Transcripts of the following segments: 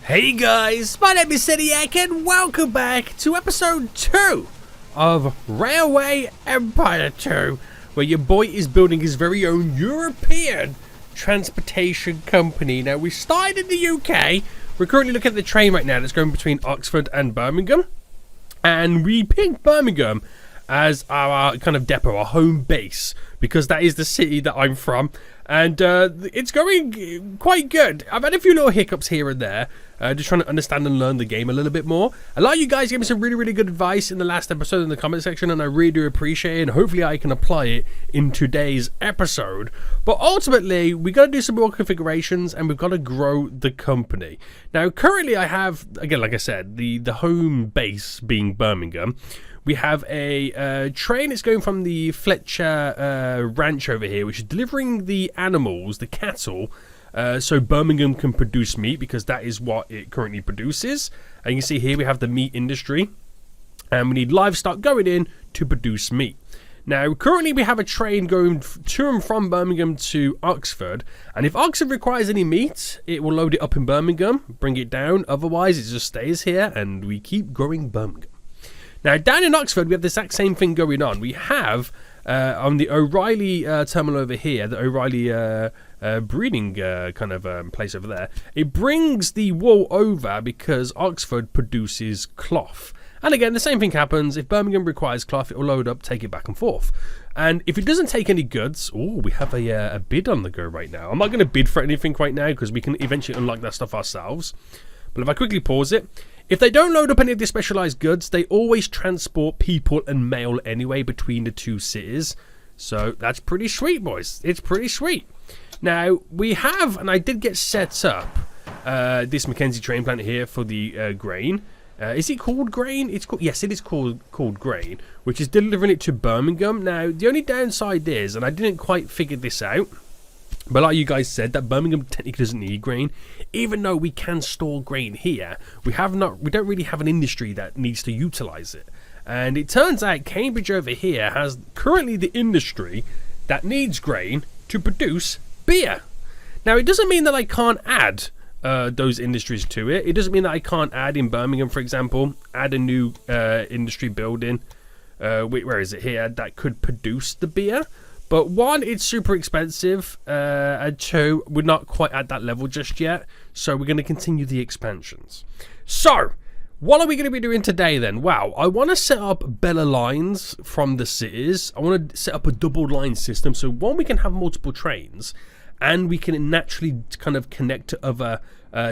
Hey guys, my name is Seniac and welcome back to episode 2 of Railway Empire 2, where your boy is building his very own European transportation company. Now, we started in the UK. We're currently looking at the train right now that's going between Oxford and Birmingham, and we picked Birmingham as our kind of depot, our home base, because that is the city that I'm from, and it's going quite good. I've had a few little hiccups here and there, just trying to understand and learn the game a little bit more. A lot of you guys gave me some really good advice in the last episode in the comment section, and I really do appreciate it, and hopefully I can apply it in today's episode. But ultimately, we got to do some more configurations, and we've got to grow the company. Now, currently I have, again, like I said, the home base being Birmingham. We have a train that's going from the Fletcher ranch over here, which is delivering the animals, the cattle, so Birmingham can produce meat, because that is what it currently produces. And you can see here we have the meat industry, and we need livestock going in to produce meat. Now, currently we have a train going to and from Birmingham to Oxford, and if Oxford requires any meat, it will load it up in Birmingham, bring it down. Otherwise, it just stays here, and we keep growing Birmingham. Now, down in Oxford, we have the exact same thing going on. We have, on the O'Reilly terminal over here, the O'Reilly breeding kind of place over there, it brings the wool over because Oxford produces cloth. And again, the same thing happens. If Birmingham requires cloth, it will load up, take it back and forth. And if it doesn't take any goods, we have a bid on the go right now. I'm not going to bid for anything right now because we can eventually unlock that stuff ourselves. But if I quickly pause it, if they don't load up any of the specialized goods, they always transport people and mail anyway between the two cities. So that's pretty sweet, boys. It's pretty sweet. Now, we have, and I did get set up, this Mackenzie train plant here for the grain. Is it called grain? It's called, yes, it is called grain, which is delivering it to Birmingham. Now, the only downside is, and I didn't quite figure this out, but like you guys said, that Birmingham technically doesn't need grain. Even though we can store grain here, we don't really have an industry that needs to utilize it. And it turns out Cambridge over here has currently the industry that needs grain to produce beer. Now, it doesn't mean that I can't add those industries to it. It doesn't mean that I can't add in Birmingham, for example, add a new industry building. Where is it here? That could produce the beer. But one, it's super expensive, and two, we're not quite at that level just yet, so we're going to continue the expansions. So, what are we going to be doing today then? Wow, I want to set up better lines from the cities. I want to set up a double line system, so one, we can have multiple trains, and we can naturally kind of connect to other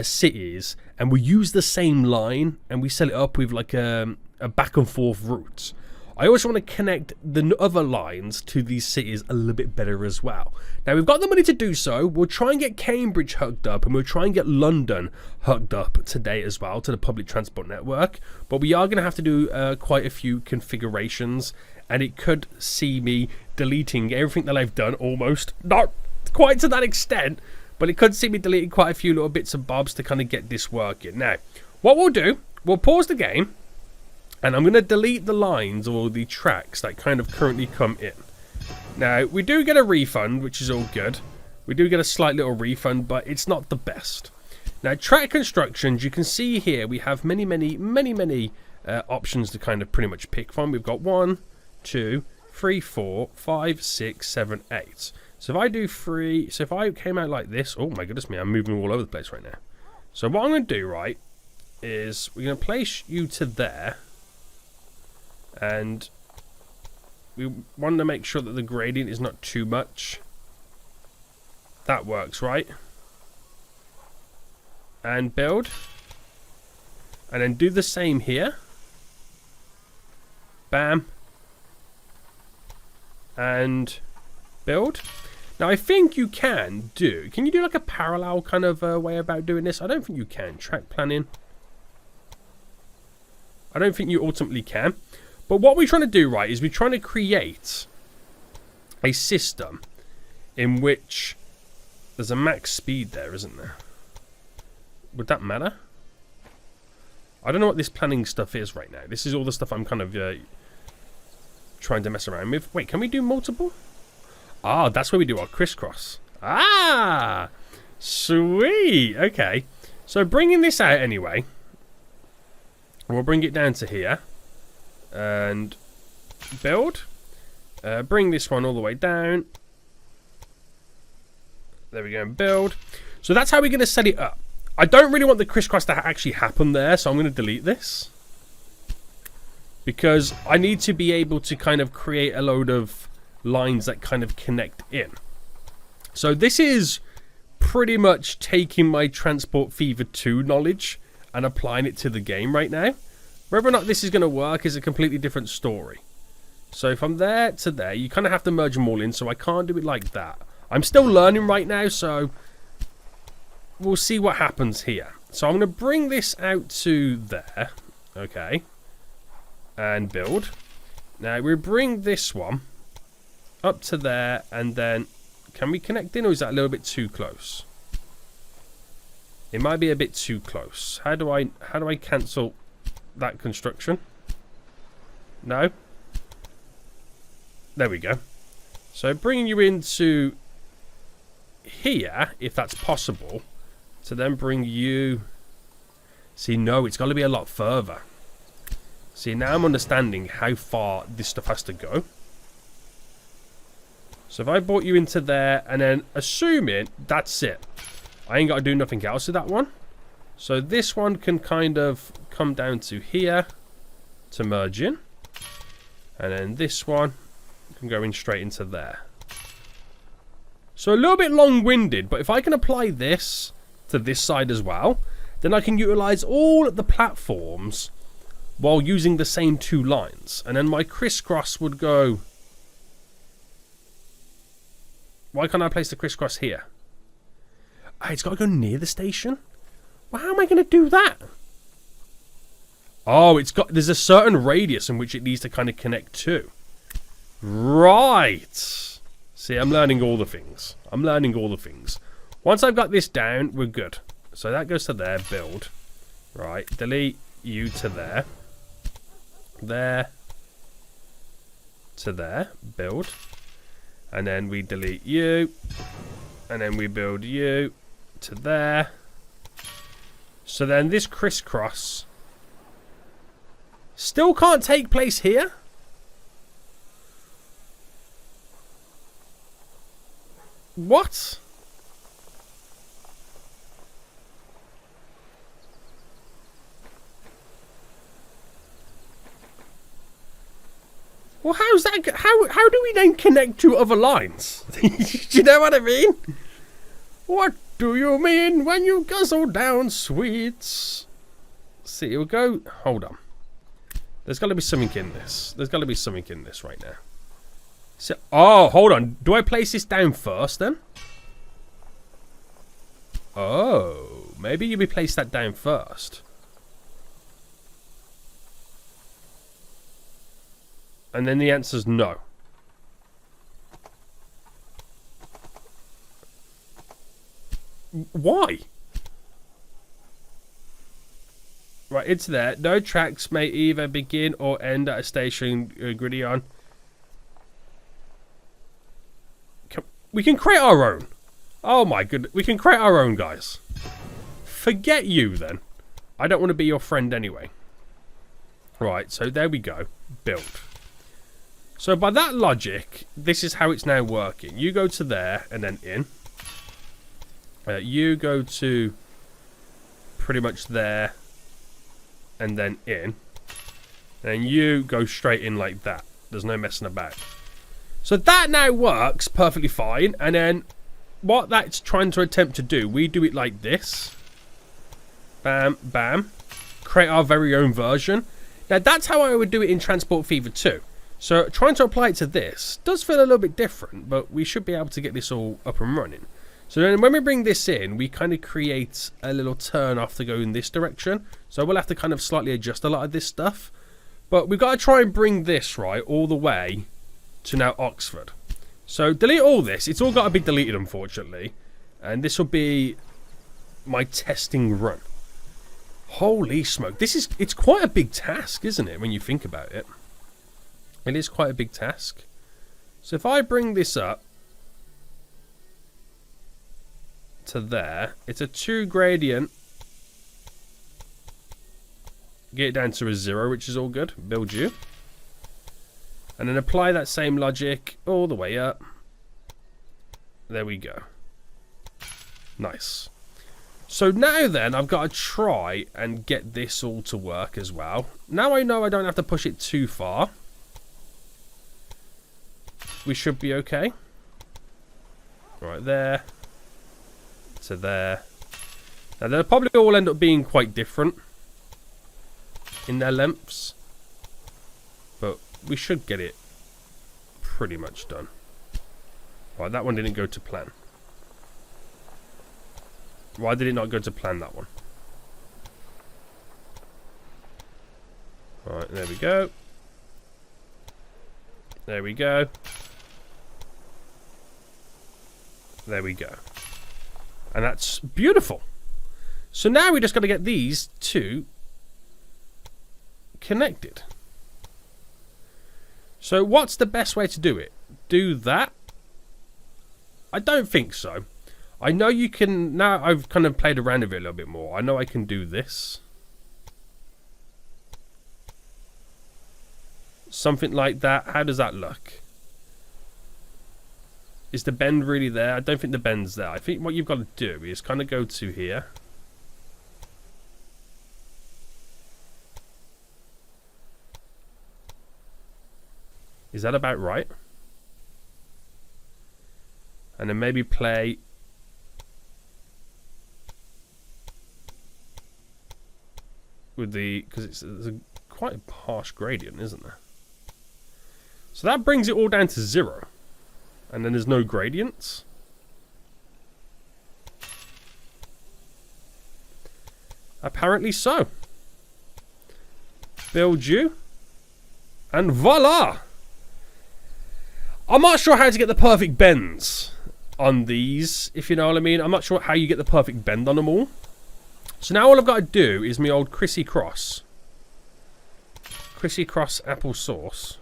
cities, and we use the same line, and we set it up with like a back and forth route. I also want to connect the other lines to these cities a little bit better as well. Now, we've got the money to do so. We'll try and get Cambridge hooked up, and we'll try and get London hooked up today as well to the public transport network. But we are going to have to do quite a few configurations, and it could see me deleting everything that I've done almost. Not quite to that extent, but it could see me deleting quite a few little bits and bobs to kind of get this working. Now, what we'll do, we'll pause the game, and I'm going to delete the lines or the tracks that kind of currently come in. Now, we do get a refund, which is all good. We do get a slight little refund, but it's not the best. Now, track constructions, you can see here, we have many options to kind of pretty much pick from. We've got 1, 2, 3, 4, 5, 6, 7, 8. So if I do 3, so if I came out like this, oh my goodness me, I'm moving all over the place right now. So what I'm going to do, right, is we're going to place you to there. And we want to make sure that the gradient is not too much. That works, right? And build. And then do the same here. Bam. And build. Now, I think you can do... Can you do like a parallel kind of way about doing this? I don't think you can. Track planning. I don't think you ultimately can. But what we're trying to do, right, is we're trying to create a system in which there's a max speed there, isn't there? Would that matter? I don't know what this planning stuff is right now. This is all the stuff I'm kind of trying to mess around with. Wait, can we do multiple? Ah, that's where we do our crisscross. Ah! Sweet! Okay. So bringing this out anyway, we'll bring it down to here and build. Bring this one all the way down. There we go, and build. So that's how we're going to set it up. I don't really want the crisscross to actually happen there, so I'm going to delete this. Because I need to be able to kind of create a load of lines that kind of connect in. So this is pretty much taking my Transport Fever 2 knowledge and applying it to the game right now. Whether or not this is going to work is a completely different story. So from there to there, you kind of have to merge them all in, so I can't do it like that. I'm still learning right now, so we'll see what happens here. So I'm going to bring this out to there, okay, and build. Now we bring this one up to there, and then can we connect in, or is that a little bit too close? It might be a bit too close. How do I cancel that construction? No. There we go. So bringing you into here, if that's possible, to then bring you... See, no, it's got to be a lot further. See, now I'm understanding how far this stuff has to go. So if I brought you into there, and then assuming that's it, I ain't got to do nothing else with that one. So this one can kind of come down to here to merge in. And then this one can go in straight into there. So a little bit long-winded, but if I can apply this to this side as well, then I can utilize all the platforms while using the same two lines. And then my crisscross would go... Why can't I place the crisscross here? Ah, it's got to go near the station? Well, how am I going to do that? Oh, there's a certain radius in which it needs to kind of connect to. Right. See, I'm learning all the things. I'm learning all the things. Once I've got this down, we're good. So that goes to there, build. Right, delete you to there. There. To there, build. And then we delete you. And then we build you to there. So then this crisscross still can't take place here. What? Well, how's that? How do we then connect to other lines? Do you know what I mean? What do you mean when you guzzle down sweets? See, it'll go. Hold on. There's got to be something in this. There's got to be something in this right now. So, oh, hold on. Do I place this down first then? Oh, maybe you place that down first. And then the answer's no. Why? Right, it's there. No tracks may either begin or end at a station gritty on. We can create our own. Oh my goodness. We can create our own, guys. Forget you then. I don't want to be your friend anyway. Right, so there we go. Build. So by that logic, this is how it's now working. You go to there and then in. You go to pretty much there and then in. And you go straight in like that. There's no messing about. So that now works perfectly fine. And then what that's trying to attempt to do, we do it like this. Bam, bam. Create our very own version. Now that's how I would do it in Transport Fever 2. So trying to apply it to this does feel a little bit different, but we should be able to get this all up and running. So then when we bring this in, we kind of create a little turn off to go in this direction. So we'll have to kind of slightly adjust a lot of this stuff. But we've got to try and bring this, right, all the way to now Oxford. So delete all this. It's all got to be deleted, unfortunately. And this will be my testing run. Holy smoke. It's quite a big task, isn't it, when you think about it? It is quite a big task. So if I bring this up to there, it's a 2 gradient Get it down to a 0, which is all good. Build you. And then apply that same logic all the way up. There we go. Nice. So now then, I've got to try and get this all to work as well. Now I know I don't have to push it too far. We should be okay. Right there. To there. Now they'll probably all end up being quite different in their lengths. But we should get it pretty much done. Right, that one didn't go to plan. Why did it not go to plan, that one? Right, there we go. There we go. There we go. And that's beautiful. So now we just got to get these two connected. So what's the best way to do it? Do that? I don't think so. I know you can, now I've kind of played around with it a little bit more. I know I can do this. Something like that. How does that look? Is the bend really there? I don't think the bend's there. I think what you've got to do is kind of go to here. Is that about right? And then maybe play with the, because it's a quite a harsh gradient, isn't there? So that brings it all down to 0. And then there's no gradients. Apparently so. Build you. And voila! I'm not sure how to get the perfect bends on these, if you know what I mean. I'm not sure how you get the perfect bend on them all. So now all I've got to do is my old Chrissy Cross. Chrissy Cross apple sauce.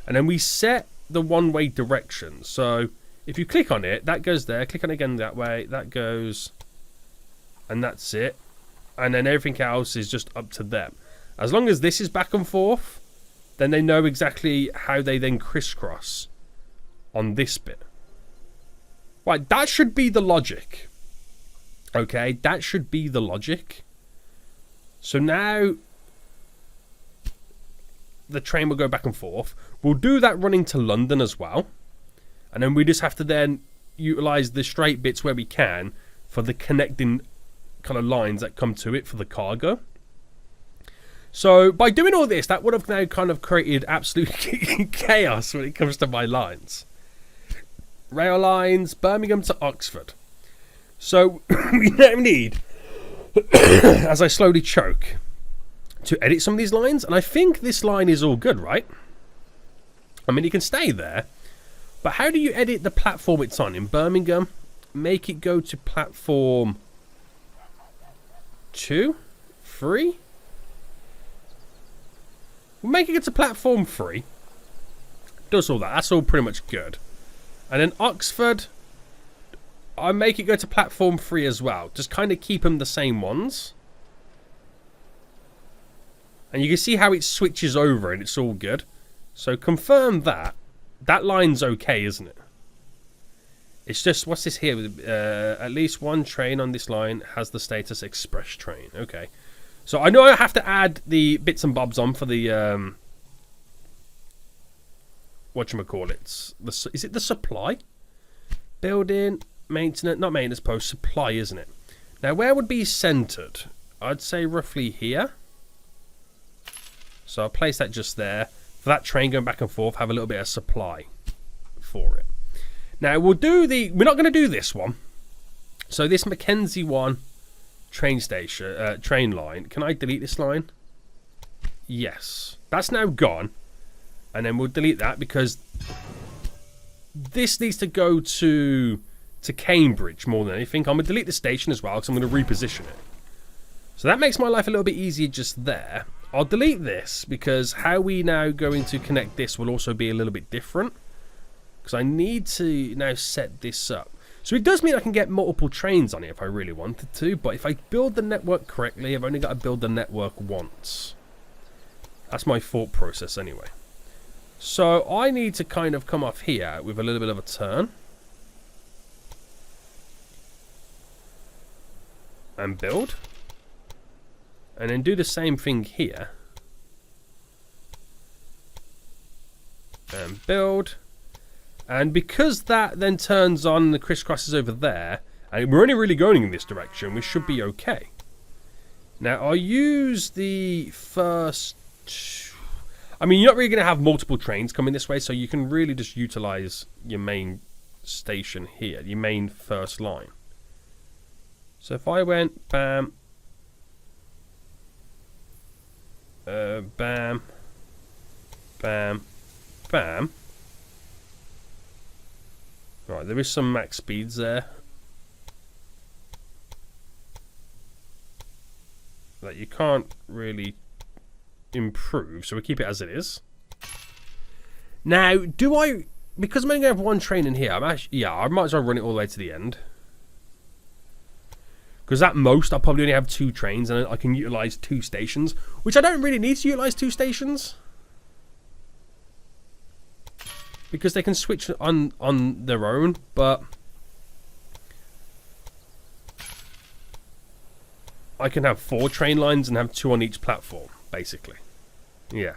And then we set the one-way direction. So if you click on it, that goes there. Click on it again that way. That goes. And that's it. And then everything else is just up to them. As long as this is back and forth, then they know exactly how they then crisscross on this bit. Right, that should be the logic. Okay, that should be the logic. So now the train will go back and forth. We'll do that running to London as well. And then we just have to then utilize the straight bits where we can for the connecting kind of lines that come to it for the cargo. So by doing all this, that would have now kind of created absolute chaos when it comes to my lines. Rail lines, Birmingham to Oxford. So we now need, as I slowly choke, to edit some of these lines. And I think this line is all good, right? I mean, you can stay there. But how do you edit the platform it's on? In Birmingham, make it go to platform 2, 3. We'll make it go to platform 3. Does all that. That's all pretty much good. And then Oxford, I make it go to platform 3 as well. Just kind of keep them the same ones. And you can see how it switches over and it's all good. So confirm that. That line's okay, isn't it? It's just, what's this here? At least one train on this line has the status express train. Okay. So I know I have to add the bits and bobs on for the, whatchamacallit. Is it the supply? Building, maintenance, not maintenance post, supply, isn't it? Now, where would be centered? I'd say roughly here. So I'll place that just there. For that train going back and forth, have a little bit of supply for it. Now, we're not going to do this one. So this Mackenzie one train station, train line. Can I delete this line? Yes. That's now gone. And then we'll delete that because this needs to go to Cambridge more than anything. I'm going to delete the station as well because I'm going to reposition it. So that makes my life a little bit easier just there. I'll delete this because how we now going to connect this will also be a little bit different. Because I need to now set this up. So it does mean I can get multiple trains on it if I really wanted to, but if I build the network correctly, I've only got to build the network once. That's my thought process anyway. So I need to kind of come off here with a little bit of a turn. And build. And then do the same thing here. And build. And because that then turns on the crisscrosses over there, and we're only really going in this direction, we should be okay. Now, I'll use the first... I mean, you're not really going to have multiple trains coming this way, so you can really just utilize your main station here, your main first line. So if I went bam, bam, bam, bam. Right, there is some max speeds there that you can't really improve, so we'll keep it as it is. Now, do I, because I'm only going to have one train in here, I might as well run it all the way to the end. Because at most, I'll probably only have 2 trains and I can utilize 2 stations, which I don't really need to utilize 2 stations. Because they can switch on their own, but I can have 4 train lines and have 2 on each platform, basically. Yeah.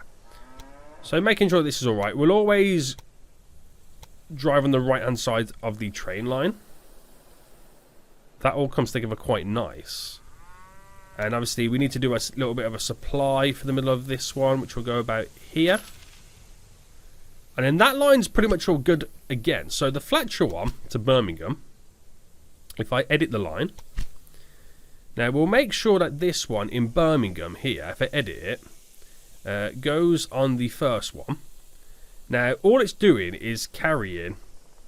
So making sure this is alright. We'll always drive on the right-hand side of the train line. That all comes together quite nice. And obviously we need to do a little bit of a supply for the middle of this one, which will go about here. And then that line's pretty much all good again. So the Fletcher one to Birmingham, if I edit the line, now we'll make sure that this one in Birmingham here, if I edit it, goes on the first one. Now all it's doing is carrying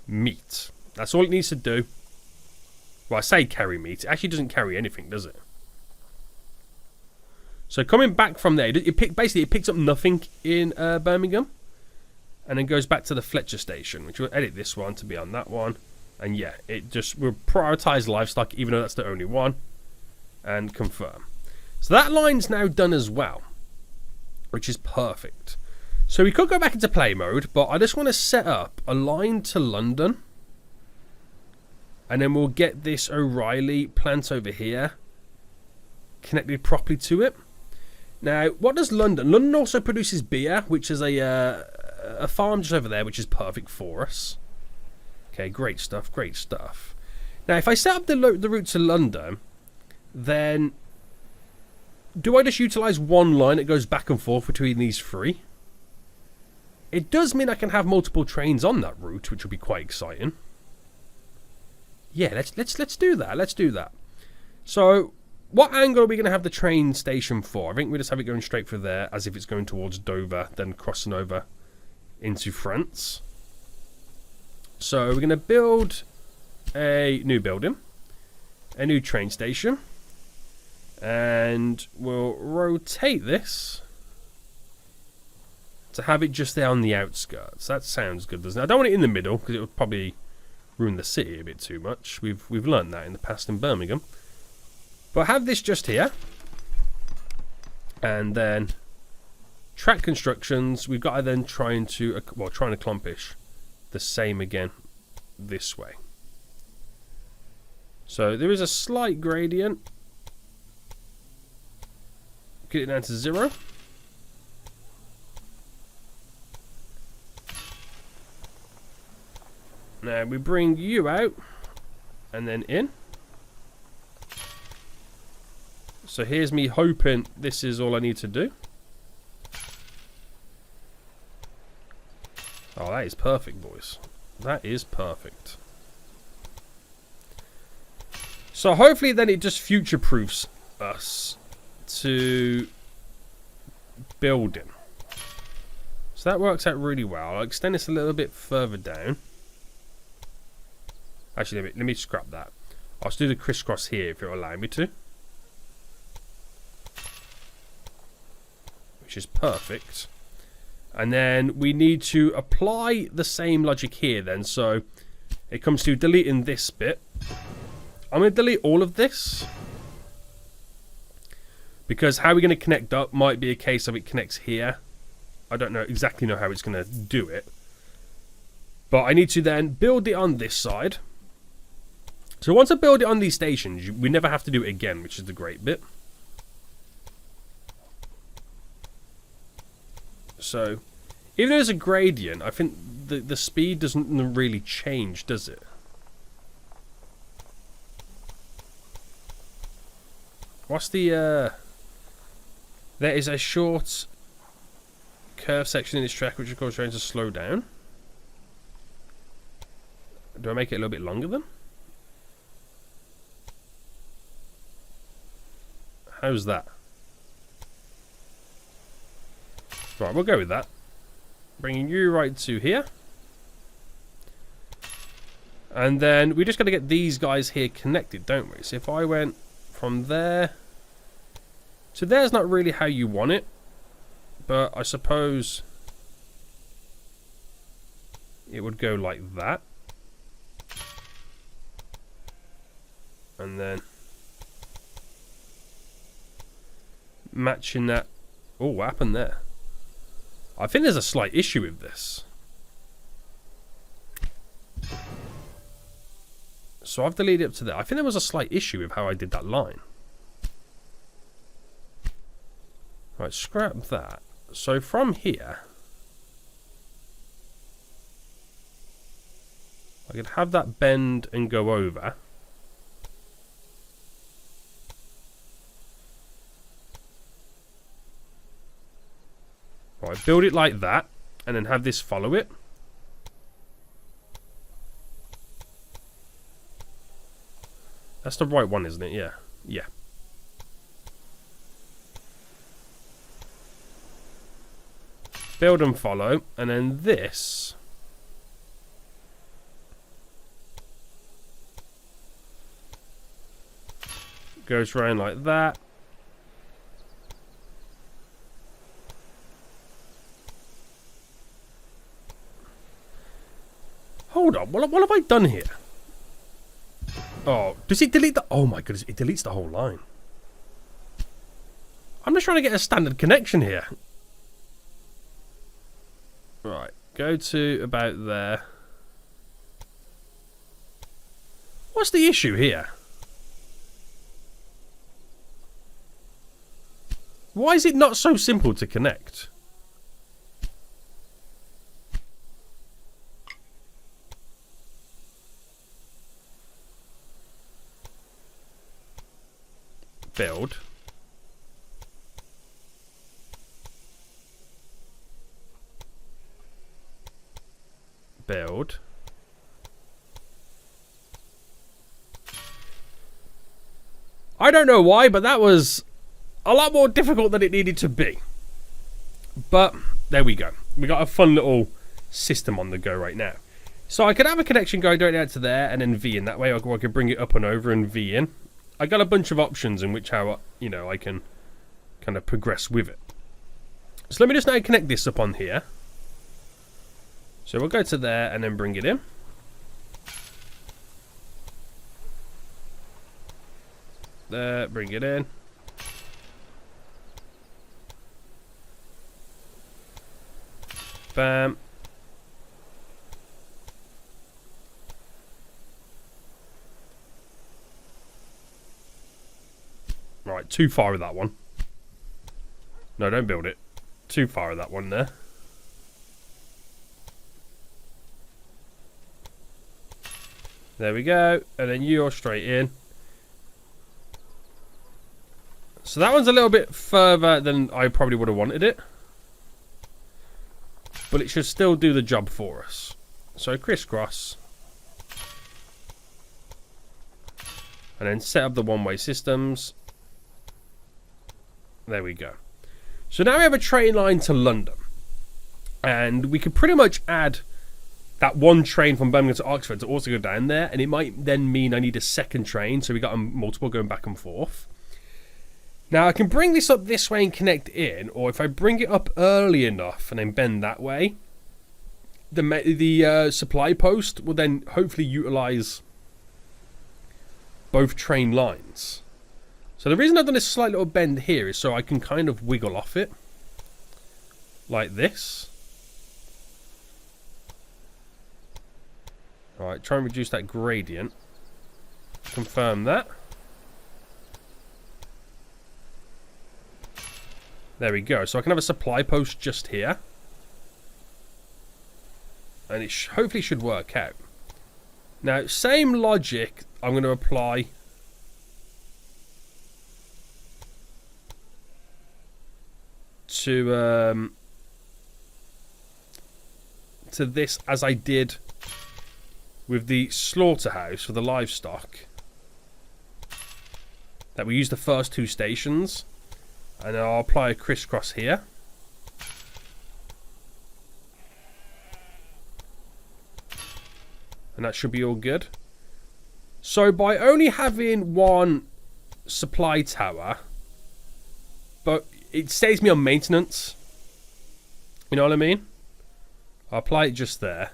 meat. That's all it needs to do. Well, I say carry meat. It actually doesn't carry anything, does it? So coming back from there, basically it picks up nothing in Birmingham. And then goes back to the Fletcher station, which we'll edit this one to be on that one. And yeah, it just will prioritize livestock, even though that's the only one. And confirm. So that line's now done as well, which is perfect. So we could go back into play mode, but I just want to set up a line to London. And then we'll get this O'Reilly plant over here connected properly to it. Now, what does London? London also produces beer, which is a farm just over there, which is perfect for us. Okay, great stuff, great stuff. Now, if I set up the route to London, then do I just utilize one line that goes back and forth between these 3? It does mean I can have multiple trains on that route, which will be quite exciting. Yeah, let's do that. Let's do that. So, what angle are we going to have the train station for? I think we just have it going straight for there, as if it's going towards Dover, then crossing over into France. So we're going to build a new building, a new train station, and we'll rotate this to have it just there on the outskirts. That sounds good, doesn't it? I don't want it in the middle because it would probably ruin the city a bit too much. We've learned that in the past in Birmingham. But have this just here, and then track constructions. We've got to then trying to accomplish the same again this way. So there is a slight gradient. Get it down to 0. Now we bring you out and then in. So here's me hoping this is all I need to do. Oh, that is perfect, boys. That is perfect. So hopefully then it just future-proofs us to building. So that works out really well. I'll extend this a little bit further down. Actually, let me scrap that. I'll just do the crisscross here if it'll allow me to. Which is perfect. And then we need to apply the same logic here then. So it comes to deleting this bit. I'm going to delete all of this. Because how we're going to connect up might be a case of it connects here. I don't know exactly how it's going to do it. But I need to then build it on this side. So once I build it on these stations, we never have to do it again, which is the great bit. So, even though there's a gradient, I think the speed doesn't really change, does it? What's the, there is a short curve section in this track which of course trying to slow down. Do I make it a little bit longer then? How's that? Right, we'll go with that. Bringing you right to here. And then we just got to get these guys here connected, don't we? So if I went from there... So there's not really how you want it. But I suppose... it would go like that. And then... matching that... Oh, what happened there? I think there's a slight issue with this. So I've deleted up to there. I think there was a slight issue with how I did that line. Right, scrap that. So from here, I could have that bend and go over. Right, build it like that, and then have this follow it. That's the right one, isn't it? Yeah. Yeah. Build and follow, and then this... goes around like that. Hold on, what have I done here? Oh, does it delete the... Oh my goodness, it deletes the whole line. I'm just trying to get a standard connection here. Right, go to about there. What's the issue here? Why is it not so simple to connect? Build. Build. I don't know why, but that was a lot more difficult than it needed to be. But there we go. We got a fun little system on the go right now. So I could have a connection going directly out to there and then V in. That way I could bring it up and over and V in. I got a bunch of options in which how, you know, I can kind of progress with it. So let me just now connect this up on here. So we'll go to there and then bring it in. There, bring it in. Bam. Right, too far with that one. No, don't build it. Too far with that one there. There we go. And then you're straight in. So that one's a little bit further than I probably would have wanted it. But it should still do the job for us. So crisscross. And then set up the one-way systems. There we go. So now we have a train line to London. And we could pretty much add that one train from Birmingham to Oxford to also go down there. And it might then mean I need a second train. So we got multiple going back and forth. Now I can bring this up this way and connect in. Or if I bring it up early enough and then bend that way, the supply post will then hopefully utilise both train lines. So the reason I've done this slight little bend here is so I can kind of wiggle off it like this. Alright, try and reduce that gradient. Confirm that. There we go. So I can have a supply post just here. And it hopefully should work out. Now, same logic I'm going to apply to this as I did with the slaughterhouse for the livestock. That we use the first two stations. And then I'll apply a crisscross here. And that should be all good. So by only having one supply tower, but it saves me on maintenance. You know what I mean? I'll apply it just there.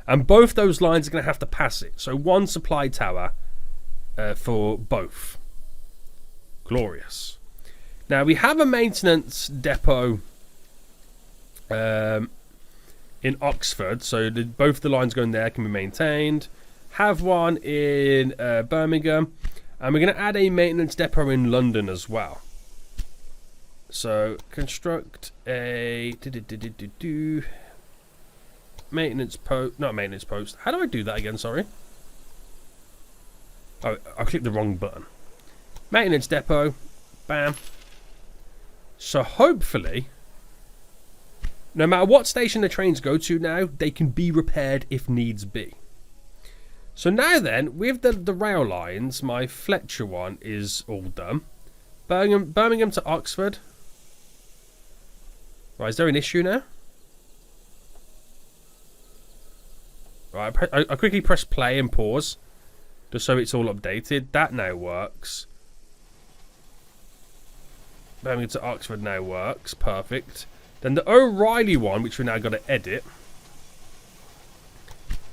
And both those lines are going to have to pass it. So one supply tower for both. Glorious. Now we have a maintenance depot in Oxford, so both the lines going there can be maintained. Have one in Birmingham, and we're going to add a maintenance depot in London as well. So construct a maintenance post, not maintenance post. How do I do that again? Sorry. Oh, I clicked the wrong button. Maintenance depot, bam. So hopefully, no matter what station the trains go to now, they can be repaired if needs be. So now then, with the rail lines, my Fletcher one is all done. Birmingham to Oxford. Right, is there an issue now? Right, I quickly press play and pause, just so it's all updated. That now works. Birmingham to Oxford now works. Perfect. Then the O'Reilly one, which we now got to edit.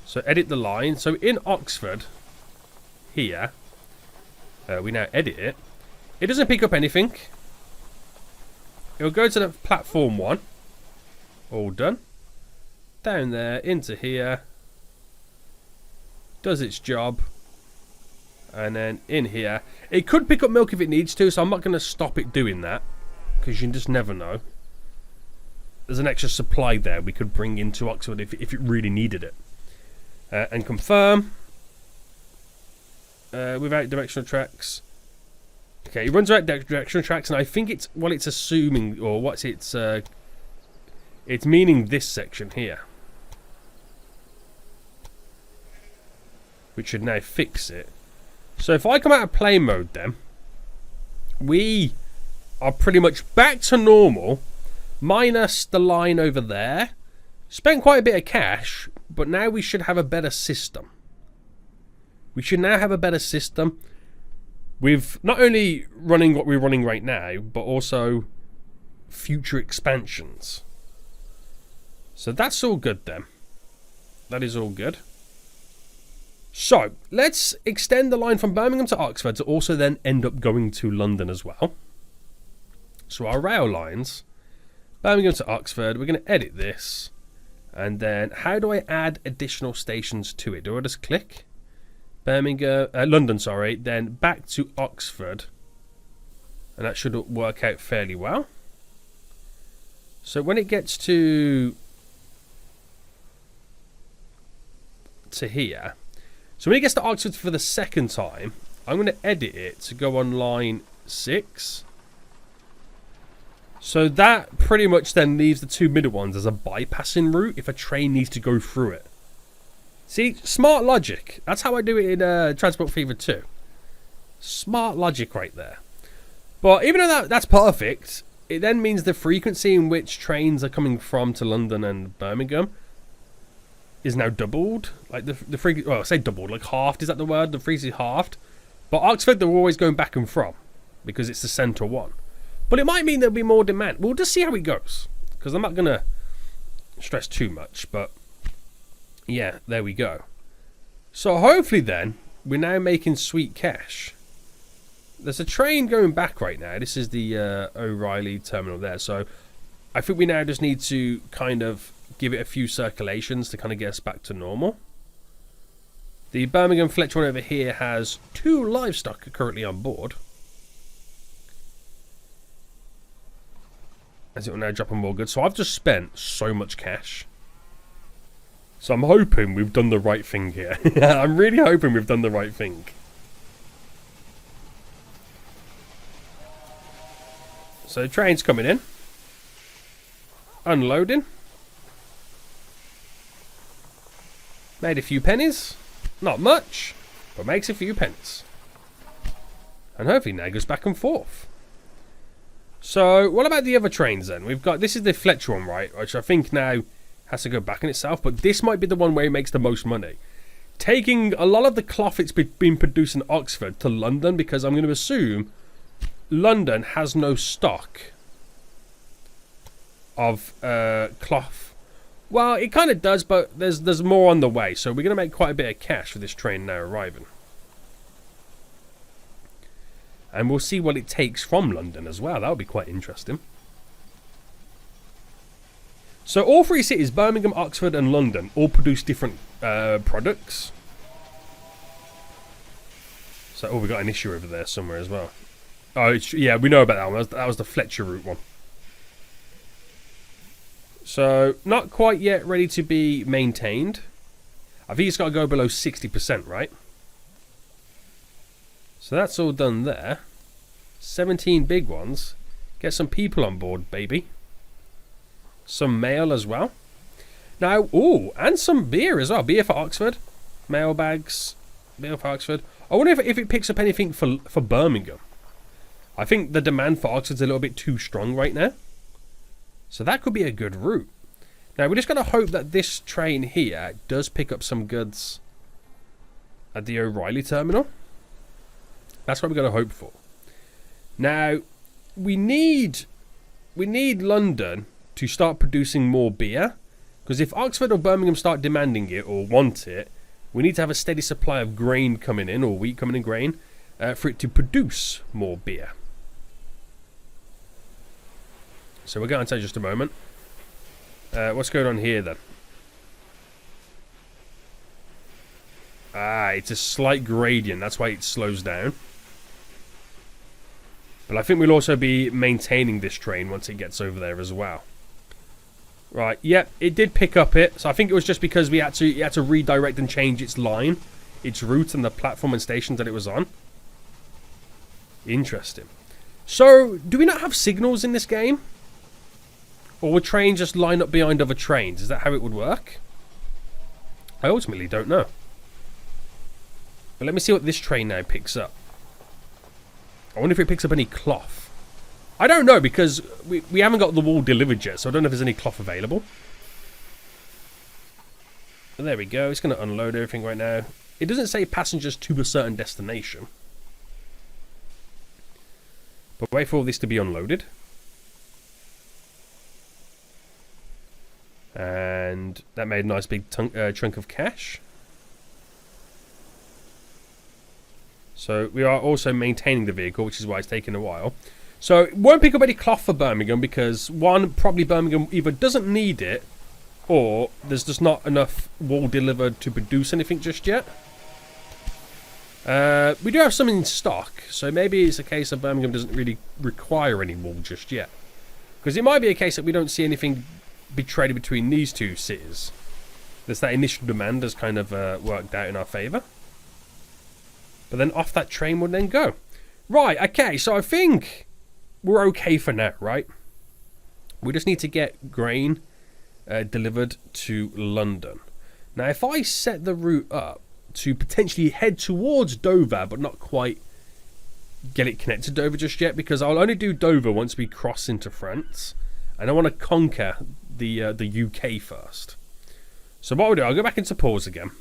So edit the line. So in Oxford, here, we now edit it. It doesn't pick up anything. It'll go to the platform one. All done. Down there, into here. Does its job. And then in here. It could pick up milk if it needs to, so I'm not going to stop it doing that. Because you just never know. There's an extra supply there we could bring into Oxford if it really needed it. And confirm. Without directional tracks. Okay, it runs without directional tracks, and I think it's what it's assuming, or what's it's meaning this section here. Which should now fix it. So if I come out of play mode then, we are pretty much back to normal, minus the line over there. Spent quite a bit of cash, but now we should have a better system. We should now have a better system with not only running what we're running right now, but also future expansions. So that's all good then. That is all good. So, let's extend the line from Birmingham to Oxford to also then end up going to London as well. So our rail lines, Birmingham to Oxford, we're going to edit this. And then, how do I add additional stations to it? Do I just click? London, sorry. Then back to Oxford. And that should work out fairly well. So when it gets to here. So when it gets to Oxford for the second time, I'm going to edit it to go on line 6. So that pretty much then leaves the two middle ones as a bypassing route if a train needs to go through it. See, smart logic. That's how I do it in Transport Fever 2. Smart logic right there. But even though that's perfect, it then means the frequency in which trains are coming from to London and Birmingham is now doubled. Like the frequency, well, I say doubled, like halved, is that the word? The frequency halved. But Oxford, they're always going back and from because it's the centre one. But it might mean there'll be more demand. We'll just see how it goes. Because I'm not going to stress too much, but yeah, there we go. So hopefully then, we're now making sweet cash. There's a train going back right now. This is the O'Reilly terminal there. So I think we now just need to kind of give it a few circulations to kind of get us back to normal. The Birmingham Fletcher one over here has 2 livestock currently on board. As it will now drop on more goods. So I've just spent so much cash. So I'm hoping we've done the right thing here. I'm really hoping we've done the right thing. So the train's coming in. Unloading. Made a few pennies. Not much, but makes a few pennies. And hopefully now goes back and forth. So what about the other trains then? We've got, this is the Fletcher one, right? Which I think now has to go back in itself. But this might be the one where it makes the most money. Taking a lot of the cloth it's been produced in Oxford to London, because I'm going to assume London has no stock of cloth. Well, it kind of does, but there's more on the way. So we're going to make quite a bit of cash for this train now arriving. And we'll see what it takes from London as well. That would be quite interesting. So all 3 cities, Birmingham, Oxford and London, all produce different products. So, oh, we got an issue over there somewhere as well. Oh, yeah, we know about that one. That was the Fletcher route one. So, not quite yet ready to be maintained. I think it's got to go below 60%, right? So that's all done there. 17 big ones. Get some people on board, baby. Some mail as well. Now, ooh, and some beer as well. Beer for Oxford. Mail bags. Beer for Oxford. I wonder if it picks up anything for Birmingham. I think the demand for Oxford's a little bit too strong right now. So that could be a good route. Now, we're just going to hope that this train here does pick up some goods at the O'Reilly terminal. That's what we're going to hope for. Now, we need London to start producing more beer. Because if Oxford or Birmingham start demanding it or want it, we need to have a steady supply of grain coming in, or wheat coming in, grain, for it to produce more beer. So we'll get on to just a moment. What's going on here then? Ah, it's a slight gradient. That's why it slows down. But I think we'll also be maintaining this train once it gets over there as well. Right, yep, it did pick up it. So I think it was just because it had to redirect and change its line, its route and the platform and stations that it was on. Interesting. So, do we not have signals in this game? Or would trains just line up behind other trains? Is that how it would work? I ultimately don't know. But let me see what this train now picks up. I wonder if it picks up any cloth. I don't know, because we haven't got the wool delivered yet, so I don't know if there's any cloth available. But there we go. It's going to unload everything right now. It doesn't say passengers to a certain destination. But wait for all this to be unloaded. And that made a nice big chunk of cash. So we are also maintaining the vehicle, which is why it's taking a while. So it won't pick up any cloth for Birmingham because, one, probably Birmingham either doesn't need it, or there's just not enough wool delivered to produce anything just yet. We do have some in stock, so maybe it's a case of Birmingham doesn't really require any wool just yet. Because it might be a case that we don't see anything be traded between these two cities. There's that initial demand has kind of worked out in our favour. But then off that train would then go. Right, okay, so I think we're okay for now, right? We just need to get grain delivered to London. Now, if I set the route up to potentially head towards Dover, but not quite get it connected to Dover just yet, because I'll only do Dover once we cross into France. And I want to conquer the UK first. So what we'll do, I'll go back into pause again.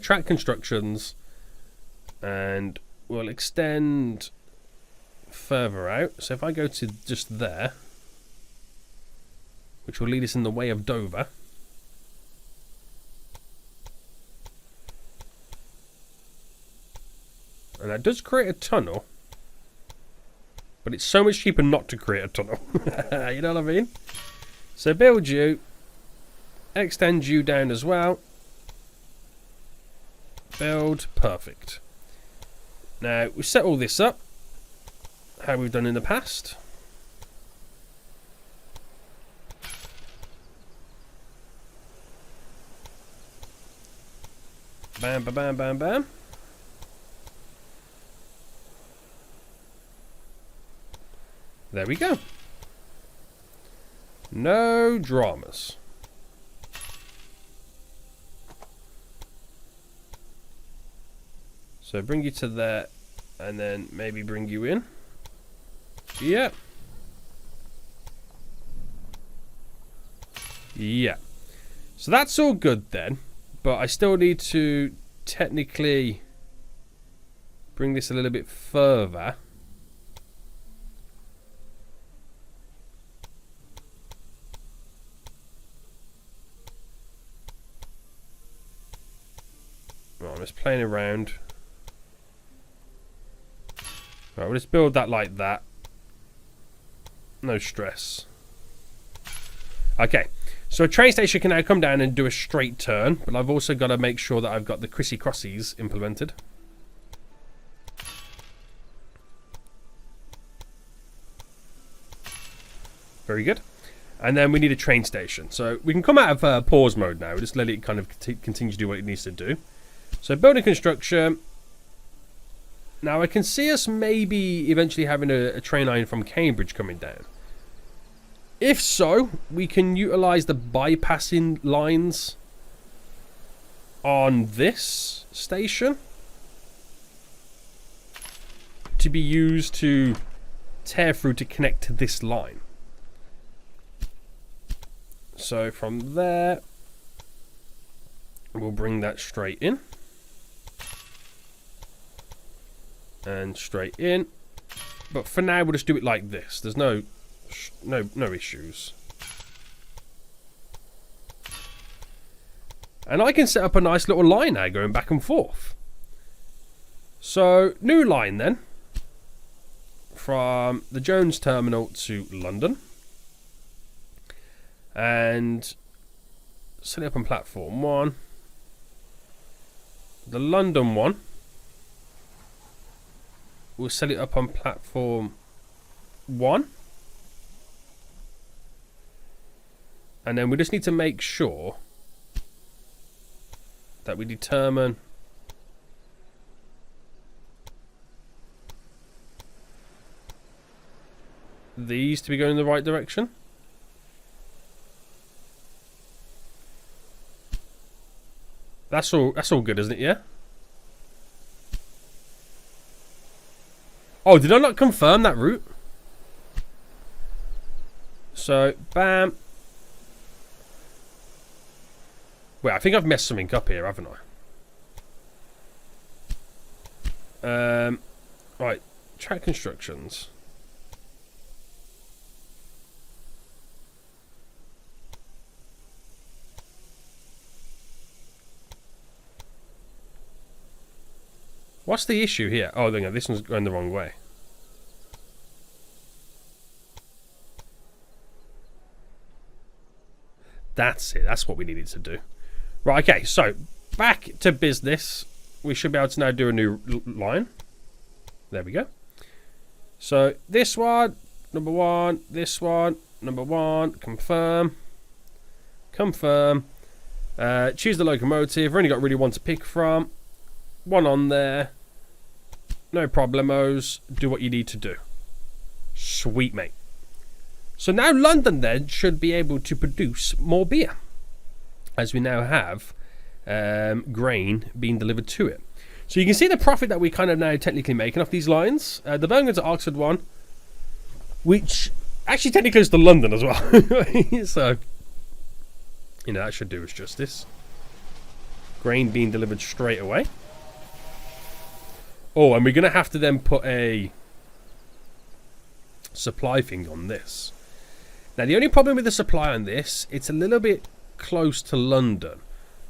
Track constructions. And we'll extend further out. So if I go to just there, which will lead us in the way of Dover. And that does create a tunnel. But it's so much cheaper not to create a tunnel. You know what I mean? So build you. Extend you down as well. Build. Perfect. Now, we set all this up. How we've done in the past. Bam, bam, bam, bam, bam. There we go. No dramas. So bring you to there, and then maybe bring you in. Yeah. Yeah. So that's all good then, but I still need to technically bring this a little bit further. Right, I'm just playing around. Right, we'll just build that like that. No stress. Okay, so a train station can now come down and do a straight turn, but I've also got to make sure that I've got the Chrissy Crossies implemented. Very good. And then we need a train station. So we can come out of pause mode now. We'll just let it kind of continue to do what it needs to do. So building construction. Now I can see us maybe eventually having a train line from Cambridge coming down. If so, we can utilise the bypassing lines on this station to be used to tear through to connect to this line. So from there, we'll bring that straight in. And straight in. But for now, we'll just do it like this. There's no issues. And I can set up a nice little line now going back and forth. So, new line then. From the Jones Terminal to London. And set it up on platform 1. The London one, we'll set it up on platform 1. And then we just need to make sure that we determine these to be going in the right direction. That's all good, isn't it? Yeah. Oh, did I not confirm that route? So, bam. Wait, I think I've messed something up here, haven't I? Right, track constructions. What's the issue here? Oh, no, this one's going the wrong way. That's it. That's what we needed to do. Right, okay. So, back to business. We should be able to now do a new line. There we go. So, this one, number 1. This one, number 1. Confirm. Confirm. Choose the locomotive. We've only got really one to pick from. One on there. No problemos. Do what you need to do. Sweet, mate. So now London then should be able to produce more beer, as we now have grain being delivered to it. So you can see the profit that we're kind of now technically making off these lines. The Birmingham to Oxford one, which actually technically is to London as well. So, you know, that should do us justice. Grain being delivered straight away. Oh, and we're going to have to then put a supply thing on this. Now, the only problem with the supply on this, it's a little bit close to London.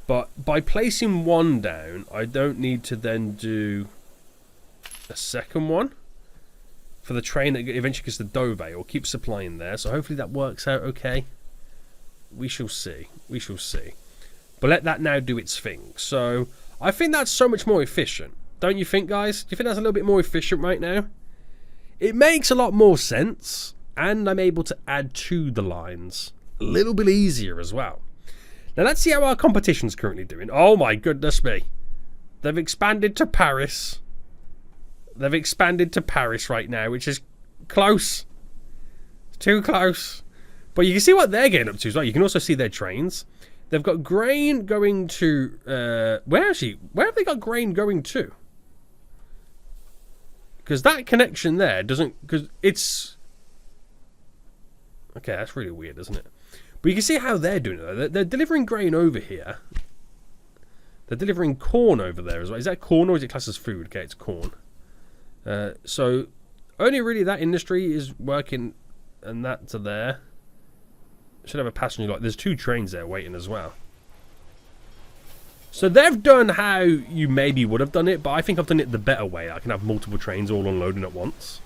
But by placing one down, I don't need to then do a second one for the train that eventually gets to Dover, or keep supplying there. So hopefully that works out okay. We shall see. We shall see. But let that now do its thing. So I think that's so much more efficient. Don't you think, guys? Do you think that's a little bit more efficient right now? It makes a lot more sense. And I'm able to add to the lines a little bit easier as well. Now let's see how our competition's currently doing. Oh my goodness me. They've expanded to Paris. They've expanded to Paris right now, which is close. It's too close. But you can see what they're getting up to as well. You can also see their trains. They've got grain going to... where have they got grain going to? Because that connection there doesn't... Because it's... Okay, that's really weird, isn't it? But you can see how they're doing it, though. They're delivering grain over here. They're delivering corn over there as well. Is that corn or is it classed as food? Okay, it's corn. So, only really that industry is working, and that to there. Should have a passenger lot. There's 2 trains there waiting as well. So they've done how you maybe would have done it, but I think I've done it the better way. I can have multiple trains all unloading at once.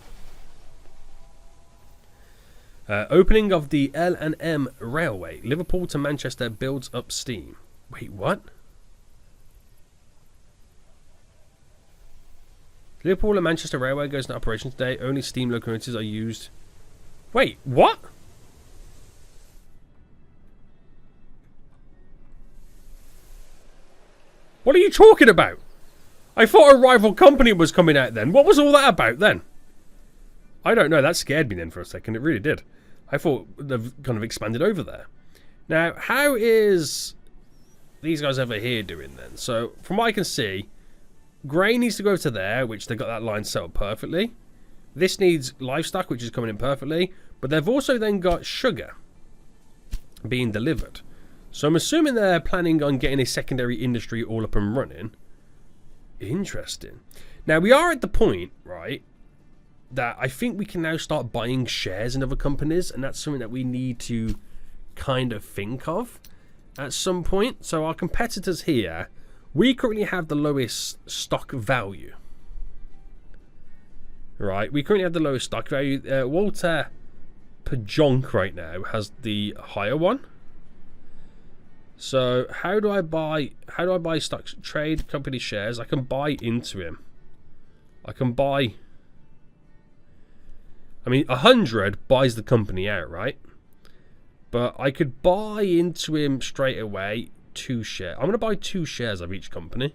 Opening of the L&M Railway. Liverpool to Manchester builds up steam. Wait, what? Liverpool and Manchester Railway goes into operation today. Only steam locomotives are used. Wait, what? What are you talking about? I thought a rival company was coming out then. What was all that about then? I don't know. That scared me then for a second. It really did. I thought they've kind of expanded over there. Now, how is these guys over here doing then? So, from what I can see, grain needs to go to there, which they've got that line set up perfectly. This needs livestock, which is coming in perfectly. But they've also then got sugar being delivered. So I'm assuming they're planning on getting a secondary industry all up and running. Interesting. Now, we are at the point, right, that I think we can now start buying shares in other companies, and that's something that we need to kind of think of at some point. So our competitors here, we currently have the lowest stock value. Right, we currently have the lowest stock value. Walter Pajonk right now has the higher one. So how do I buy stocks? Trade company shares. I can buy into him. I can buy. I mean, 100 buys the company out, right? But I could buy into him straight away 2 shares. I'm going to buy 2 shares of each company.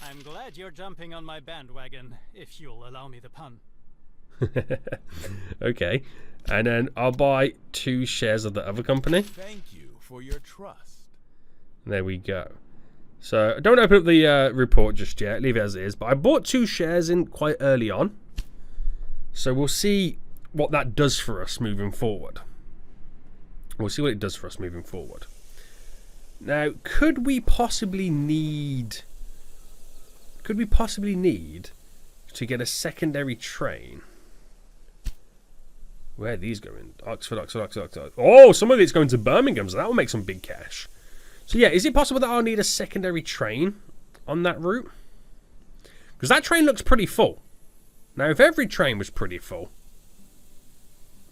I'm glad you're jumping on my bandwagon, if you'll allow me the pun. Okay. And then I'll buy 2 shares of the other company. Thank you for your trust. There we go. So don't open up the report just yet. Leave it as it is. But I bought 2 shares in quite early on. So we'll see what that does for us moving forward. We'll see what it does for us moving forward. Now, could we possibly need to get a secondary train? Where are these going? Oxford. Oh, some of it's going to Birmingham, so that will make some big cash. So yeah, is it possible that I'll need a secondary train on that route? Because that train looks pretty full. Now, if every train was pretty full,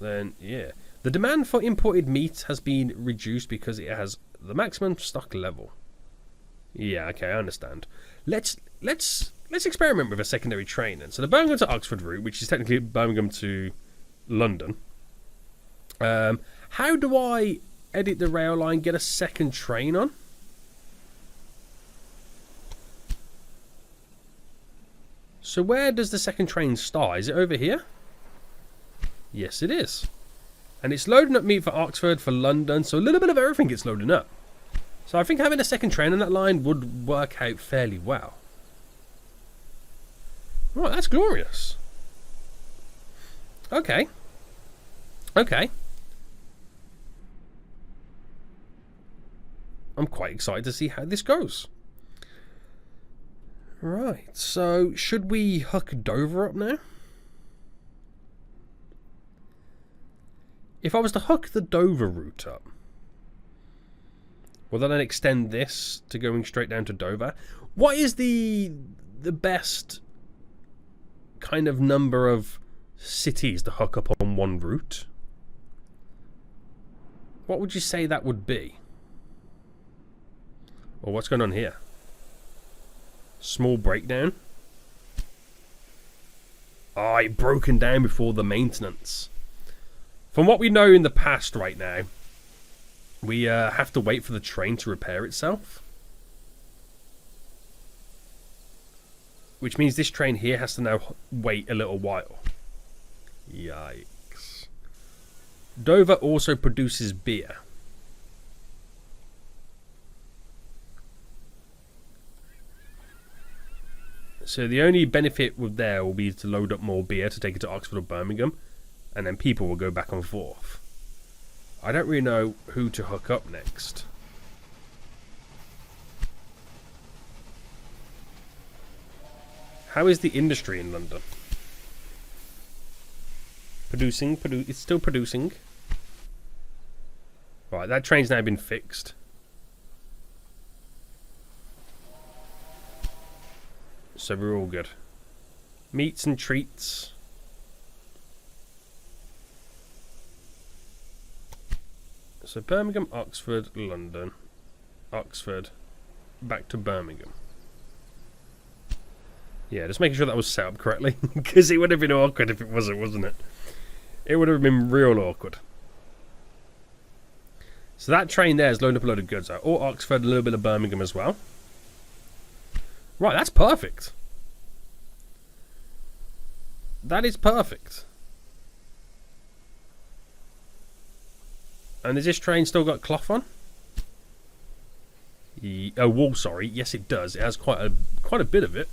then yeah. The demand for imported meat has been reduced because it has the maximum stock level. Yeah, okay, I understand. Let's experiment with a secondary train then. So the Birmingham to Oxford route, which is technically Birmingham to London. How do I edit the rail line, get a second train on? So where does the second train start? Is it over here? Yes, it is. And it's loading up meat for Oxford, for London, so a little bit of everything gets loading up. So I think having a second train on that line would work out fairly well. Right, that's glorious. Okay. Okay. I'm quite excited to see how this goes. Right, so should we hook Dover up now? If I was to hook the Dover route up, will that then extend this to going straight down to Dover? What is the best kind of number of cities to hook up on one route? What would you say that would be? Or what's going on here? Small breakdown. Ah, it broken down before the maintenance. From what we know in the past right now, we have to wait for the train to repair itself. Which means this train here has to now wait a little while. Yikes. Dover also produces beer. So the only benefit with there will be to load up more beer to take it to Oxford or Birmingham. And then people will go back and forth. I don't really know who to hook up next. How is the industry in London? Producing, it's still producing. Right, that train's now been fixed. So we're all good. Meats and treats. So Birmingham, Oxford, London, Oxford, back to Birmingham. Yeah, just making sure that was set up correctly, because it would have been awkward if it wasn't, wasn't it? It would have been real awkward. So that train there is loading up a load of goods out. Or Oxford, a little bit of Birmingham as well. Right, that's perfect. That is perfect. And has this train still got cloth on? Oh, wool, sorry. Yes, it does. It has quite a bit of it.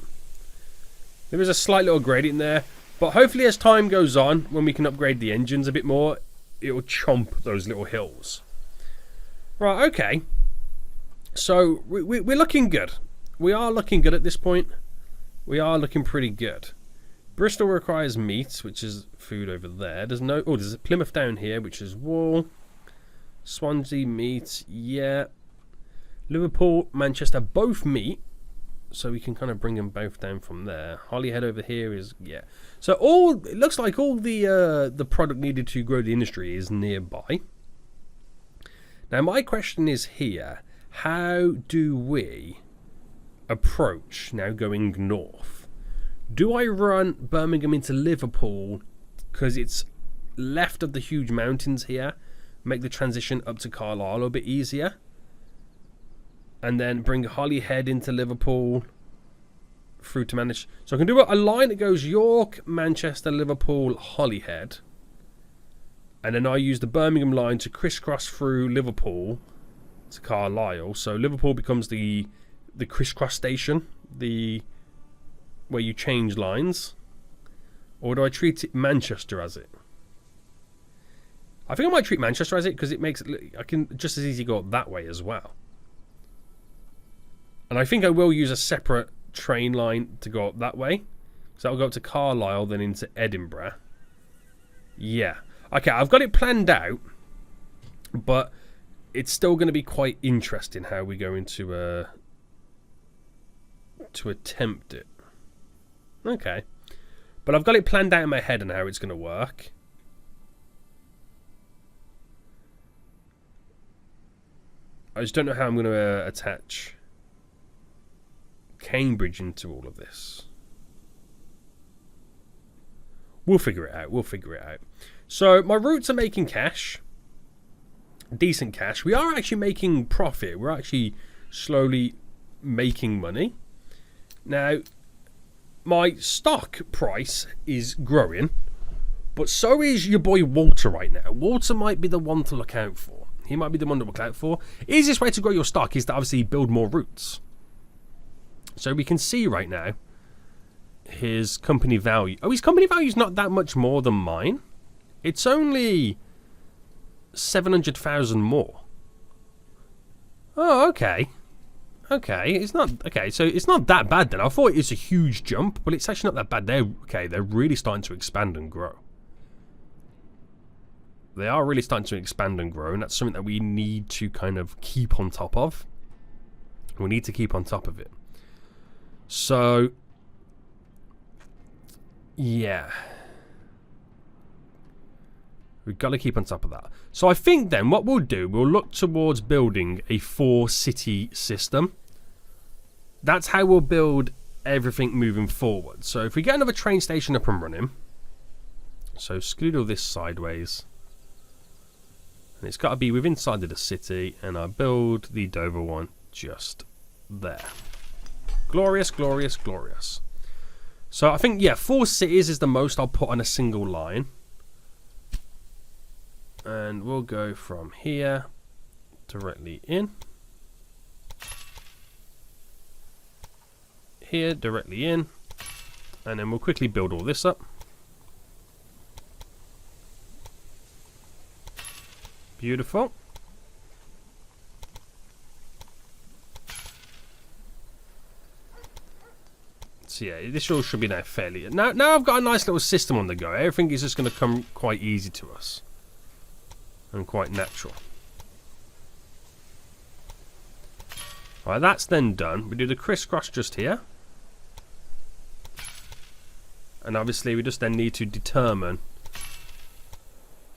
There is a slight little gradient there. But hopefully as time goes on, when we can upgrade the engines a bit more, it will chomp those little hills. Right, okay. So, we're looking good. We are looking good at this point. We are looking pretty good. Bristol requires meat, which is food over there. There's Plymouth down here, which is wool. Swansea, meat, yeah. Liverpool, Manchester, both meat. So we can kind of bring them both down from there. Holyhead over here is, yeah. So it looks like all the product needed to grow the industry is nearby. Now my question is here, how do we approach now going north? Do I run Birmingham into Liverpool because it's left of the huge mountains here, make the transition up to Carlisle a bit easier, and then bring Holyhead into Liverpool through to Manchester? So I can do a line that goes York, Manchester, Liverpool, Holyhead, and then I use the Birmingham line to crisscross through Liverpool to Carlisle. So Liverpool becomes the crisscross station, where you change lines. Or do I treat Manchester as it? I think I might treat Manchester as it, because it makes it, I can just as easy go up that way as well. And I think I will use a separate train line to go up that way. So that'll go up to Carlisle, then into Edinburgh. Yeah. Okay, I've got it planned out. But it's still going to be quite interesting how we're going to attempt it. Okay. But I've got it planned out in my head on how it's going to work. I just don't know how I'm going to attach Cambridge into all of this. We'll figure it out. We'll figure it out. So my routes are making cash. Decent cash. We are actually making profit. We're actually slowly making money. Now, my stock price is growing, but so is your boy Walter right now. Walter might be the one to look out for. He might be the one to look out for. Easiest way to grow your stock is to obviously build more routes. So we can see right now his company value. Oh, his company value is not that much more than mine. It's only 700,000 more. Oh, okay. Okay, it's not okay. So it's not that bad then. I thought it's a huge jump, but it's actually not that bad. They're really starting to expand and grow. They are really starting to expand and grow, and that's something that we need to kind of keep on top of. We need to keep on top of it. So, yeah. We've got to keep on top of that. So I think then what we'll do, we'll look towards building a 4-city system. That's how we'll build everything moving forward. So if we get another train station up and running, so scoodle this sideways, and it's got to be within inside of the city, and I build the Dover one just there. Glorious, glorious, glorious. So I think, yeah, 4 cities is the most I'll put on a single line. And we'll go from here directly in. Here, directly in. And then we'll quickly build all this up. Beautiful. So yeah, this all should be now fairly... Now I've got a nice little system on the go. Everything is just going to come quite easy to us. And quite natural. Alright, that's then done. We do the crisscross just here. And obviously we just then need to determine,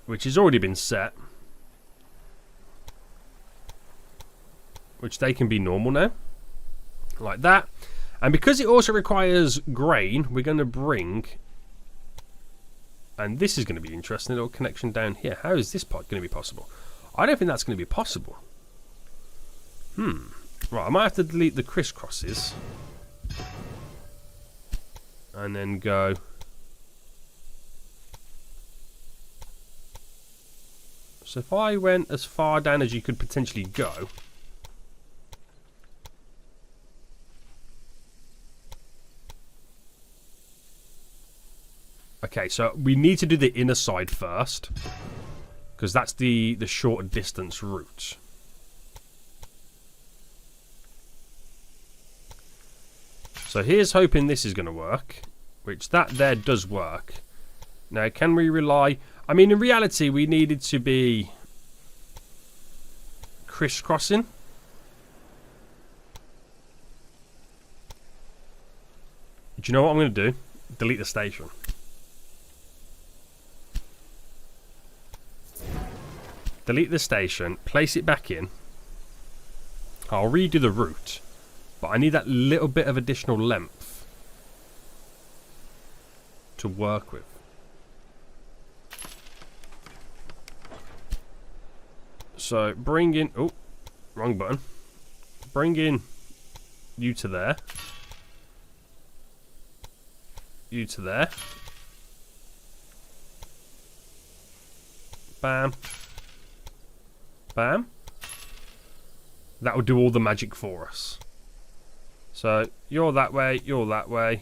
which has already been set, which they can be normal now. Like that. And because it also requires grain, we're going to bring... And this is going to be interesting, a little connection down here. How is this part going to be possible? I don't think that's going to be possible. Right, I might have to delete the crisscrosses. And then go... So if I went as far down as you could potentially go... Okay, so we need to do the inner side first, because that's the shorter distance route. So here's hoping this is going to work, which that there does work. Now, can we rely... I mean, in reality, we needed to be crisscrossing. Do you know what I'm going to do? Delete the station. Delete the station, place it back in. I'll redo the route, but I need that little bit of additional length to work with. So bring in, oh, wrong button. Bring in you to there. You to there. Bam. Bam. That will do all the magic for us. So, you're that way, you're that way.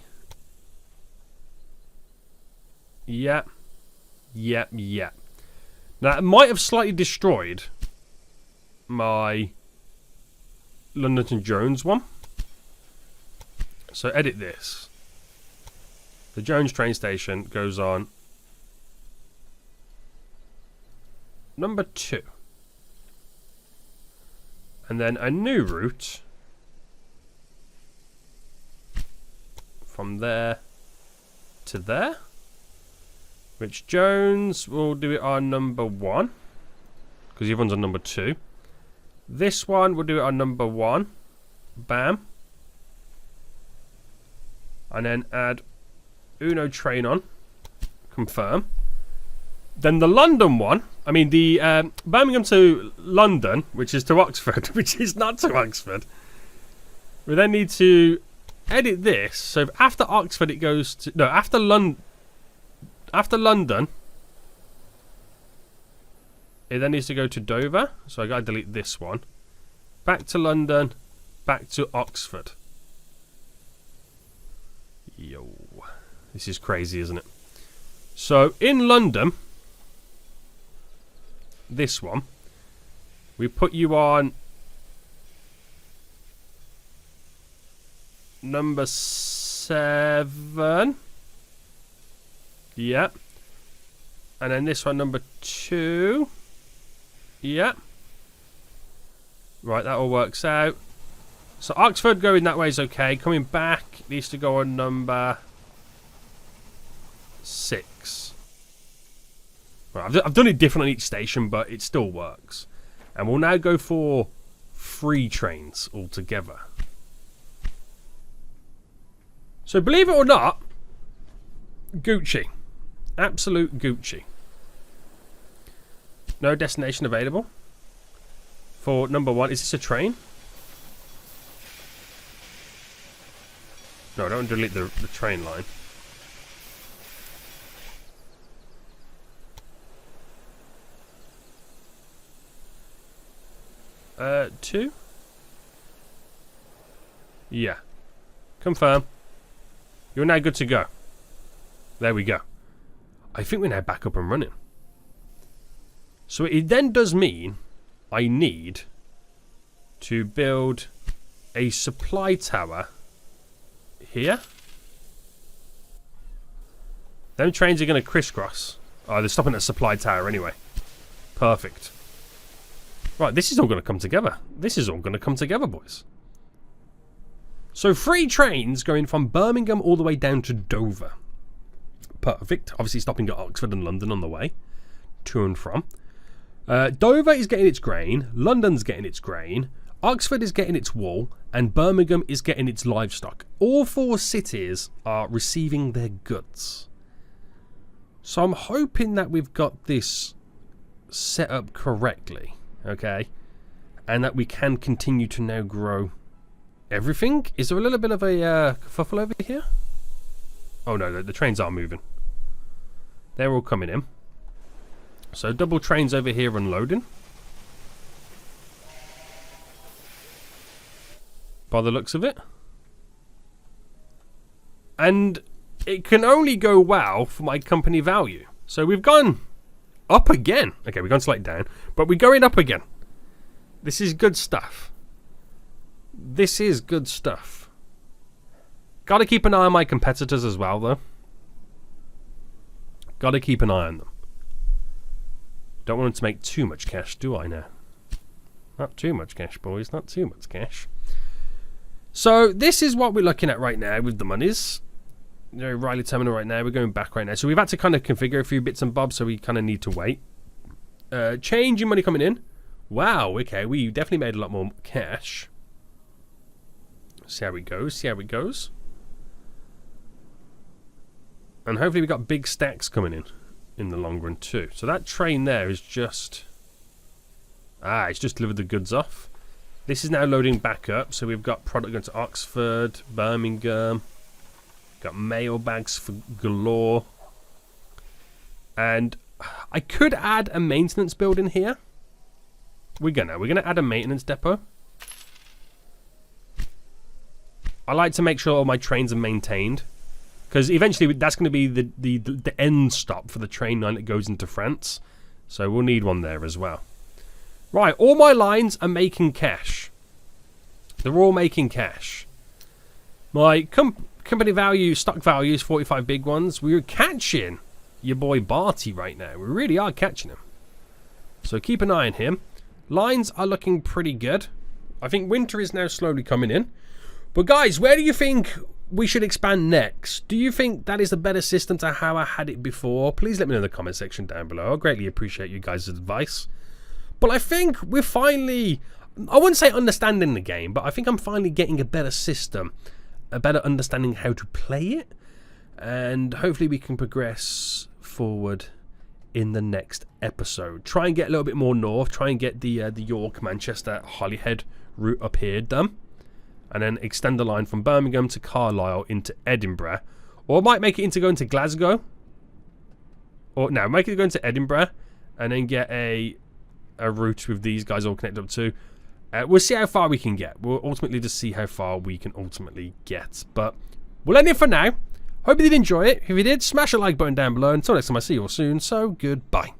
Yep. Yep, yep. Now, it might have slightly destroyed my London to Jones one. So, edit this. The Jones train station goes on number 2. And then a new route from there to there, which Jones will do it on number 1 because the other one's on number 2. This one will do it on number 1. Bam. And then add Uno train on. Confirm. Then the London one, I mean the Birmingham to London, which is to Oxford, which is not to Oxford. We then need to edit this. So after Oxford it goes to, no, after London, it then needs to go to Dover. So I gotta delete this one. Back to London, back to Oxford. Yo, this is crazy, isn't it? So in London, this one, we put you on number 7. Yep. And then this one, number 2. Yeah. Right, that all works out. So Oxford going that way is okay. Coming back needs to go on number 6. Right, I've done it different on each station, but it still works. And we'll now go for 3 trains altogether. So believe it or not, Gucci. Absolute Gucci. No destination available. For number 1, is this a train? No, don't delete the train line. Two? Yeah. Confirm. You're now good to go. There we go. I think we're now back up and running. So it then does mean I need to build a supply tower here. Them trains are going to crisscross. Oh, they're stopping at a supply tower anyway. Perfect. Right, this is all going to come together. This is all going to come together, boys. So 3 trains going from Birmingham all the way down to Dover. Perfect. Obviously stopping at Oxford and London on the way. To and from. Dover is getting its grain. London's getting its grain. Oxford is getting its wool. And Birmingham is getting its livestock. All 4 cities are receiving their goods. So I'm hoping that we've got this set up correctly. Okay. And that we can continue to now grow everything. Is there a little bit of a kerfuffle over here? Oh no, the trains are moving. They're all coming in. So double trains over here unloading. By the looks of it. And it can only go well for my company value. So we've gone up again. Okay, we've gone slightly down. But we're going up again. This is good stuff. This is good stuff. Gotta keep an eye on my competitors as well, though. Gotta keep an eye on them. Don't want them to make too much cash, do I now? Not too much cash, boys. Not too much cash. So, this is what we're looking at right now with the monies. You know, Riley Terminal right now. We're going back right now. So, we've had to kind of configure a few bits and bobs, so we kind of need to wait. Change in money coming in. Wow, okay. We definitely made a lot more cash. See how it goes. See how it goes. And hopefully we got big stacks coming in the long run too. So that train there is just... it's just delivered the goods off. This is now loading back up. So we've got product going to Oxford, Birmingham. Got mail bags for galore. And I could add a maintenance building here. We're gonna add a maintenance depot. I like to make sure all my trains are maintained. Because eventually that's going to be the end stop for the train line that goes into France. So we'll need one there as well. Right, all my lines are making cash. They're all making cash. My company value, stock value is 45 big ones. We're catching your boy Barty right now. We really are catching him. So keep an eye on him. Lines are looking pretty good. I think winter is now slowly coming in. But guys, where do you think we should expand next? Do you think that is a better system to how I had it before? Please let me know in the comment section down below. I greatly appreciate you guys' advice. But I think we're finally, I wouldn't say understanding the game, but I think I'm finally getting a better system, a better understanding how to play it, and hopefully we can progress forward in the next episode. Try and get a little bit more north, try and get the York, Manchester, Holyhead route up here done. And then extend the line from Birmingham to Carlisle into Edinburgh. Or I might make it into going to Glasgow. Or no, make it go into Edinburgh. And then get a route with these guys all connected up to. We'll see how far we can get. We'll ultimately just see how far we can ultimately get. But we'll end it for now. Hope you did enjoy it. If you did, smash a like button down below. Until next time, I see you all soon. So, goodbye.